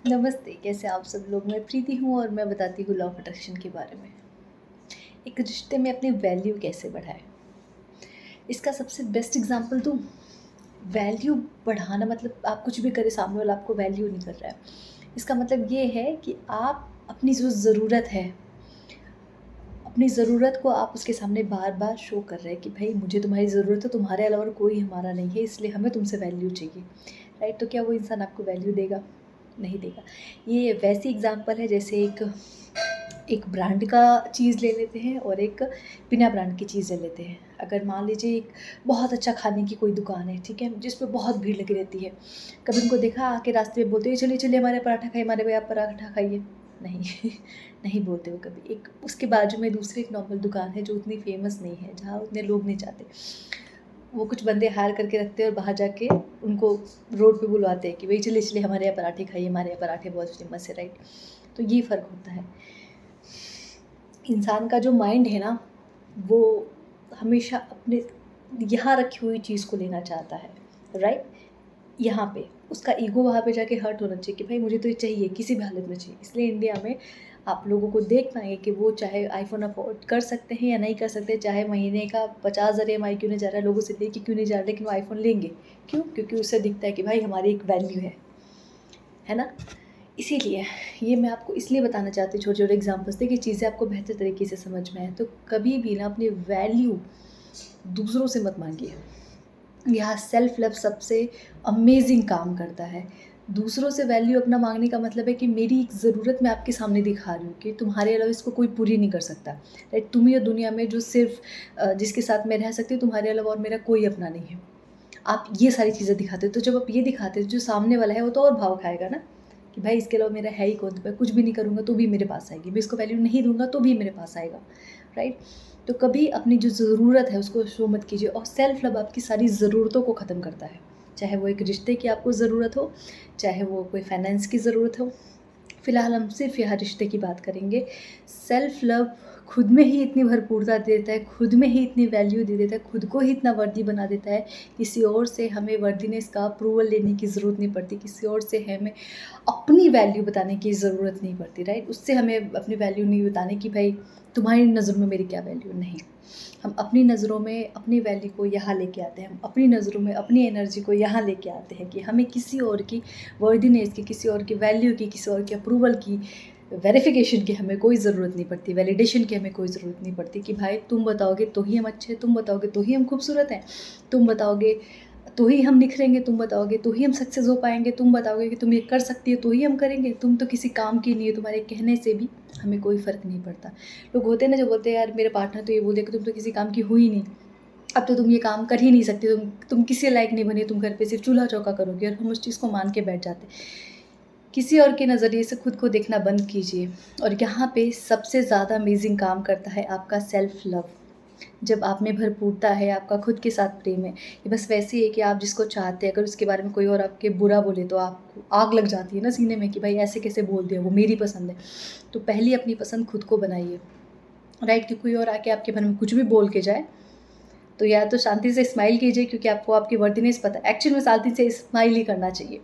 नमस्ते, कैसे आप सब लोग? मैं प्रीति हूँ और मैं बताती हूँ लॉ ऑफ अट्रैक्शन के बारे में। एक रिश्ते में अपनी वैल्यू कैसे बढ़ाएँ? इसका सबसे बेस्ट एग्ज़ाम्पल दूँ? वैल्यू बढ़ाना मतलब आप कुछ भी करें, सामने वाला आपको वैल्यू नहीं कर रहा है। इसका मतलब ये है कि आप अपनी जो ज़रूरत है, अपनी ज़रूरत को आप उसके सामने बार-बार शो कर रहे हैं कि भई मुझे तुम्हारी ज़रूरत है, तुम्हारे अलावा कोई हमारा नहीं है, इसलिए हमें तुमसे वैल्यू चाहिए। राइट? तो क्या वो इंसान आपको वैल्यू देगा? नहीं देगा। ये वैसी एग्ज़ाम्पल है जैसे एक एक ब्रांड का चीज़ ले लेते हैं और एक बिना ब्रांड की चीज़ ले लेते हैं। अगर मान लीजिए एक बहुत अच्छा खाने की कोई दुकान है, ठीक है? जिस पे बहुत भीड़ लगी रहती है। कभी उनको देखा आके रास्ते में बोलते हुए, "चलिए, चलिए हमारे पराठा खाइए, हमारे भैया आप पराठा खाइए।" नहीं, नहीं बोलते वो कभी। एक उसके बाजू में दूसरी एक नॉर्मल दुकान है जो उतनी फ़ेमस नहीं है, जहाँ उतने लोग नहीं जाते। वो कुछ बंदे हायर करके रखते हैं और बाहर जाके उनको रोड पे बुलवाते हैं कि भई चलिए, चलिए हमारे यहाँ पराठे खाइए, हमारे यहाँ पराठे बहुत फ़ेमस है, राइट? तो ये फ़र्क होता है। इंसान का जो माइंड है ना, वो हमेशा अपने यहाँ रखी हुई चीज़ को लेना चाहता है, राइट? यहाँ पे, उसका ईगो वहाँ पे जाके हर्ट होना चाहिए कि भाई मुझे तो ये चाहिए, किसी भी हालत में चाहिए। इसलिए इंडिया में आप लोगों को देख पाएँगे कि वो चाहे आईफ़ोन अफ़ोर्ड कर सकते हैं या नहीं कर सकते, चाहे महीने का 50,000 ईएमआई क्यों नहीं जा रहा है, लोगों से लेके क्यों नहीं जा रहा, लेकिन वो आईफ़ोन लेंगे। क्यों? क्योंकि उसे दिखता है कि भाई हमारी एक वैल्यू है ना? इसीलिए ये मैं आपको इसलिए बताना चाहती हूँ छोटे-छोटे एग्ज़ाम्पल्स से कि चीज़ें आपको बेहतर तरीके से समझ में आएँ। तो कभी भी ना अपनी वैल्यू दूसरों से मत माँगिए। यहाँ सेल्फ लव सबसे अमेज़िंग काम करता है। दूसरों से वैल्यू अपना माँगने का मतलब है कि मेरी एक ज़रूरत मैं आपके सामने दिखा रही हूँ कि तुम्हारे अलावा इसको कोई पूरी नहीं कर सकता। राइट? तुम ही हो दुनिया में जो सिर्फ़ जिसके साथ मैं रह सकती हूँ, तुम्हारे अलावा और मेरा कोई अपना नहीं है। आप ये सारी चीज़ें दिखाते हो, तो जब आप ये दिखाते हो, जो सामने वाला है वो तो और भाव खाएगा ना, कि भाई इसके अलावा मेरा है ही कौन, तो मैं कुछ भी नहीं करूँगा तो भी मेरे पास आएगी, मैं इसको वैल्यू नहीं दूँगा तो भी मेरे पास आएगा, राइट? तो कभी अपनी जो ज़रूरत है उसको शो मत कीजिए और सेल्फ लव आपकी सारी ज़रूरतों को ख़त्म करता है। चाहे वो एक रिश्ते की आपको ज़रूरत हो, चाहे वो कोई फाइनेंस की ज़रूरत हो। फ़िलहाल हम सिर्फ़ यहाँ रिश्ते की बात करेंगे। सेल्फ लव खुद में ही इतनी भरपूरता दे देता है, खुद में ही इतनी वैल्यू दे देता है, खुद को ही इतना वर्दी बना देता है, किसी और से हमें वर्दीनेस का अप्रूवल लेने की ज़रूरत नहीं पड़ती, किसी और से हमें अपनी वैल्यू बताने की ज़रूरत नहीं पड़ती, राइट? उससे हमें अपनी वैल्यू नहीं बताने की भाई तुम्हारी नज़रों में मेरी क्या वैल्यू, नहीं। हम अपनी नज़रों में अपनी वैल्यू को यहाँ लेके आते हैं, हम अपनी नज़रों में अपनी एनर्जी को यहाँ लेके आते हैं कि हमें किसी और की वर्दीनेस की, किसी और की वैल्यू की, किसी और के अप्रूवल की, वेरिफ़िकेशन की हमें कोई ज़रूरत नहीं पड़ती, वैलिडेशन की हमें कोई ज़रूरत नहीं पड़ती कि भाई तुम बताओगे तो ही हम अच्छे हैं, तुम बताओगे तो ही हम खूबसूरत हैं, तुम बताओगे तो ही हम निखरेंगे, तुम बताओगे तो ही हम सक्सेस हो पाएँगे, तुम बताओगे कि तुम ये कर सकती हो तो ही हम करेंगे, तुम तो किसी काम की नहीं हो, तुम्हारे कहने से भी हमें कोई फ़र्क नहीं पड़ता। लोग होते हैं ना जो बोलते हैं यार मेरे पार्टनर तो ये बोल दिया कि तुम तो किसी काम की हो ही नहीं, अब तो तुम ये काम कर ही नहीं सकती, तुम किसी लायक नहीं बनी, तुम घर पे सिर्फ़ चूल्हा-चौका करोगी, और हम उस चीज़ को मान के बैठ जाते हैं। किसी और के नज़रिए से खुद को देखना बंद कीजिए और यहाँ पे सबसे ज़्यादा अमेज़िंग काम करता है आपका सेल्फ लव। जब आप में भरपूरता है, आपका खुद के साथ प्रेम है। ये बस वैसे ही है कि आप जिसको चाहते हैं, अगर उसके बारे में कोई और आपके बुरा बोले तो आपको आग लग जाती है ना सीने में कि भाई ऐसे कैसे बोल दिया, वो मेरी पसंद है। तो पहली अपनी पसंद खुद को बनाइए, राइट? कि कोई और आके आपके बारे में कुछ भी बोल के जाए, तो या तो शांति से स्माइल कीजिए क्योंकि आपको आपकी वर्दीनेस पता है। एक्चुअल में शांति से स्माइल ही करना चाहिए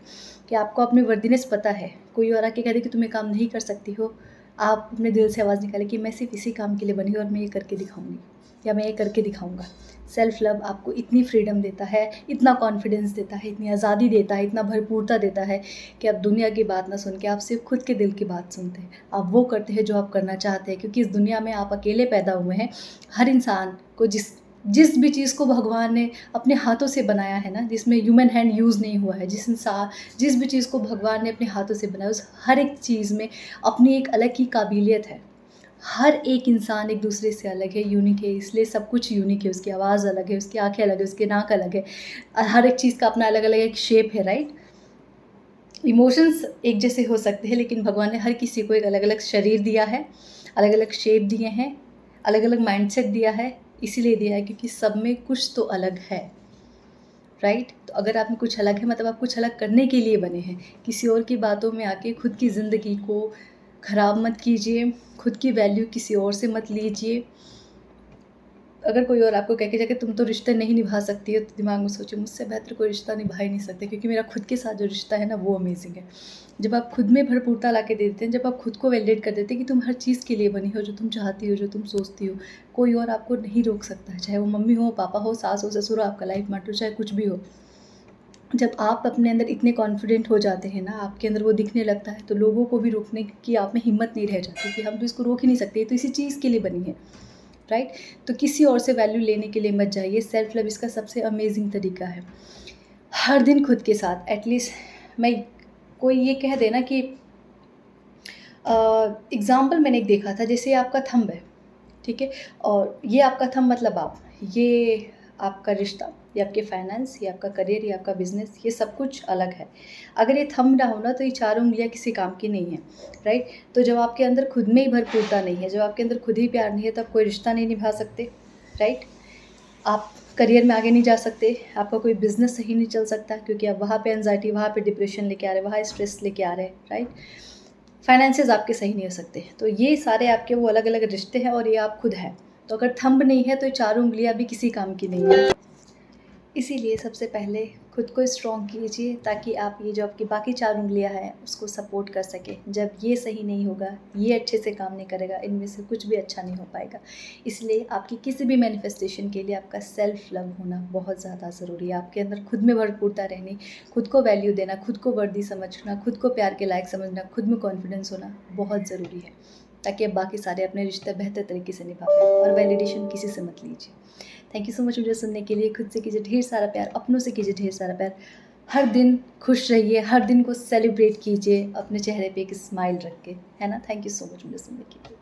कि आपको अपनी वर्दीनेस पता है। कोई और आके कह दे कि तुम ये काम नहीं कर सकती हो, आप अपने दिल से आवाज़ निकालें कि मैं सिर्फ़ इसी काम के लिए बनी हूँ और मैं ये करके दिखाऊँगी या मैं ये करके दिखाऊँगा। सेल्फ लव आपको इतनी फ्रीडम देता है, इतना कॉन्फिडेंस देता है, इतनी आज़ादी देता है, इतना भरपूरता देता है कि आप दुनिया की बात ना सुन के आप सिर्फ़ खुद के दिल की बात सुनते हैं। आप वो करते हैं जो आप करना चाहते हैं क्योंकि इस दुनिया में आप अकेले पैदा हुए हैं। हर इंसान को जिस जिस भी चीज़ को भगवान ने अपने हाथों से बनाया है ना, जिसमें ह्यूमन हैंड यूज़ नहीं हुआ है, जिस भी चीज़ को भगवान ने अपने हाथों से बनाया, उस हर एक चीज़ में अपनी एक अलग ही काबिलियत है। हर एक इंसान एक दूसरे से अलग है, यूनिक है, इसलिए सब कुछ यूनिक है। उसकी आवाज़ अलग है, उसकी आँखें अलग है, उसकी नाक अलग है। हर एक चीज़ का अपना अलग-अलग एक शेप है, राइट? इमोशंस एक जैसे हो सकते हैं लेकिन भगवान ने हर किसी को एक अलग-अलग शरीर दिया है, अलग-अलग शेप दिए हैं, अलग-अलग माइंडसेट दिया है, इसीलिए दिया है क्योंकि सब में कुछ तो अलग है, राइट? तो अगर आप में कुछ अलग है मतलब आप कुछ अलग करने के लिए बने हैं। किसी और की बातों में आके खुद की ज़िंदगी को खराब मत कीजिए, खुद की वैल्यू किसी और से मत लीजिए। अगर कोई और आपको कह के जाके तुम तो रिश्ते नहीं निभा सकती हो, तो दिमाग में सोचो मुझसे बेहतर कोई रिश्ता निभा ही नहीं सकते, क्योंकि मेरा खुद के साथ जो रिश्ता है ना वो अमेजिंग है। जब आप खुद में भरपूरता ला के दे देते हैं, जब आप खुद को वैलिडेट कर देते हैं कि तुम हर चीज़ के लिए बनी हो, जो तुम चाहती हो, जो तुम सोचती हो, कोई और आपको नहीं रोक सकता है, चाहे वो मम्मी हो, पापा हो, सास हो, ससुर हो, आपका लाइफ पार्टनर, चाहे कुछ भी हो। जब आप अपने अंदर इतने कॉन्फिडेंट हो जाते हैं ना, आपके अंदर वो दिखने लगता है, तो लोगों को भी रोकने की आप में हिम्मत नहीं रह जाती कि हम तो इसको रोक ही नहीं सकते, ये तो इसी चीज़ के लिए बनी है, राइट? तो किसी और से वैल्यू लेने के लिए मत जाइए, सेल्फ लव इसका सबसे अमेजिंग तरीका है। हर दिन खुद के साथ एटलीस्ट मैं कोई ये कह दे ना कि एग्ज़ाम्पल मैंने एक देखा था, जैसे आपका थंब है, ठीक है? और ये आपका थंब मतलब आप, ये आपका रिश्ता, ये आपके फाइनेंस, ये आपका करियर, ये आपका बिज़नेस, ये सब कुछ अलग है। अगर ये थंब ना हो ना, तो ये चारों उँगलियाँ किसी काम की नहीं है, राइट? तो जब आपके अंदर खुद में ही भरपूरता नहीं है, जब आपके अंदर खुद ही प्यार नहीं है, तो आप कोई रिश्ता नहीं निभा सकते, राइट? आप करियर में आगे नहीं जा सकते, आपका कोई बिज़नेस सही नहीं चल सकता, क्योंकि आप वहाँ पे एंग्ज़ायटी, वहाँ पे डिप्रेशन लेके आ रहे हैं, वहाँ स्ट्रेस लेके आ रहे हैं, राइट? फाइनेंसेस आपके सही नहीं हो सकते। तो ये सारे आपके वो अलग-अलग रिश्ते हैं और ये आप खुद हैं। तो अगर थंब नहीं है, तो ये चारों उँगलियाँ भी किसी काम की नहीं है। इसीलिए सबसे पहले खुद को स्ट्रॉन्ग कीजिए, ताकि आप ये जो आपकी बाकी 4 उँगलियाँ हैं उसको सपोर्ट कर सकें। जब ये सही नहीं होगा, ये अच्छे से काम नहीं करेगा, इनमें से कुछ भी अच्छा नहीं हो पाएगा। इसलिए आपकी किसी भी मैनिफेस्टेशन के लिए आपका सेल्फ लव होना बहुत ज़्यादा ज़रूरी है। आपके अंदर खुद में भरपूरता रहनी, खुद को वैल्यू देना, खुद को वर्दी समझना, खुद को प्यार के लायक समझना, खुद में कॉन्फिडेंस होना बहुत ज़रूरी है, ताकि आप बाकी सारे अपने रिश्ते बेहतर तरीके से निभा पाएँ, और वैलिडेशन किसी से मत लीजिए। थैंक यू सो मच मुझे सुनने के लिए। खुद से कीजिए ढेर सारा प्यार, अपनों से कीजिए ढेर सारा प्यार। हर दिन खुश रहिए, हर दिन को सेलिब्रेट कीजिए अपने चेहरे पे एक स्माइल रख के, है ना? थैंक यू सो मच मुझे सुनने के लिए।